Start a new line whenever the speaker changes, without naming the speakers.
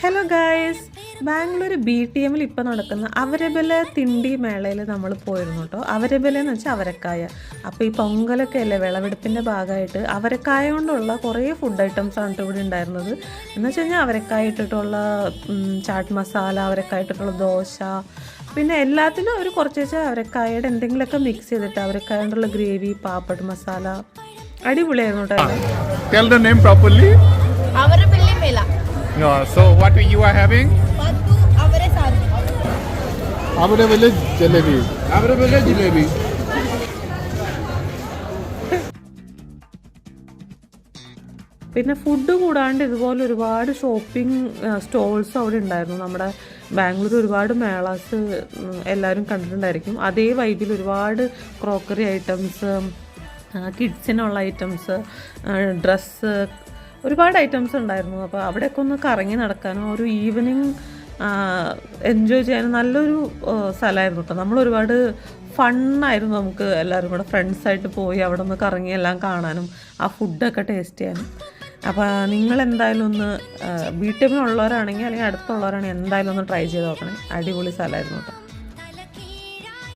Hello guys, Bangalore BTMൽ ഇപ്പോൾ നടക്കുന്ന അവരബല തിണ്ടി മേളയിൽ നമ്മൾ പോയിരുന്നു കേട്ടോ. അവരബല എന്ന് വെച്ചാൽ അവരക്കായ. അപ്പോൾ ഈ പൊങ്കലൊക്കെ അല്ലേ, വിളവെടുപ്പിൻ്റെ ഭാഗമായിട്ട് അവരക്കായ കൊണ്ടുള്ള കുറേ ഫുഡ് ഐറ്റംസാണ് ഇവിടെ ഉണ്ടായിരുന്നത്. എന്ന് വെച്ച് കഴിഞ്ഞാൽ അവരക്കായ ഇട്ടിട്ടുള്ള ചാട്ട് മസാല, അവരക്കായ ഇട്ടിട്ടുള്ള ദോശ, പിന്നെ എല്ലാത്തിനും ഒരു കുറച്ച് വെച്ചാൽ അവരക്കായയുടെ എന്തെങ്കിലുമൊക്കെ മിക്സ് ചെയ്തിട്ട് അവരക്കായ കൊണ്ടുള്ള ഗ്രേവി, പാപ്പട് മസാല, അടിപൊളിയായിരുന്നു കേട്ടോ.
Tell the name properly.
Avarapalli Mela.
No, so what you are having?
Pattu avare sari.
Avarapalli jalebi. Avarapalli jalebi.
പിന്നെ ഫുഡ് കൂടാണ്ട് ഇതുപോലെ ഒരുപാട് ഷോപ്പിംഗ് സ്റ്റോൾസ് അവിടെ ഉണ്ടായിരുന്നു. നമ്മുടെ ബാംഗ്ലൂർ ഒരുപാട് മേളാസ് എല്ലാവരും കണ്ടിട്ടുണ്ടായിരിക്കും. അതേ വൈബിൽ ഒരുപാട് ക്രോക്കറി ഐറ്റംസ്, കിഡ്സിനുള്ള ഐറ്റംസ്, ഡ്രസ്സ്, ഒരുപാട് ഐറ്റംസ് ഉണ്ടായിരുന്നു. അപ്പോൾ അവിടെയൊക്കെ ഒന്ന് കറങ്ങി നടക്കാനും ഒരു ഈവനിങ് എൻജോയ് ചെയ്യാനും നല്ലൊരു സ്ഥലമായിരുന്നു കേട്ടോ. നമ്മൾ ഒരുപാട് ഫണ്ണായിരുന്നു നമുക്ക് എല്ലാവരും കൂടെ ഫ്രണ്ട്സായിട്ട് പോയി അവിടെ ഒന്ന് കറങ്ങി എല്ലാം കാണാനും ആ ഫുഡൊക്കെ ടേസ്റ്റ് ചെയ്യാനും. അപ്പോൾ നിങ്ങളെന്തായാലും ഒന്ന് BTMലുള്ളവരാണെങ്കിൽ അല്ലെങ്കിൽ അടുത്തുള്ളവരാണെങ്കിൽ എന്തായാലും ഒന്ന് ട്രൈ ചെയ്ത് നോക്കണേ. അടിപൊളി സ്ഥലമായിരുന്നു കേട്ടോ.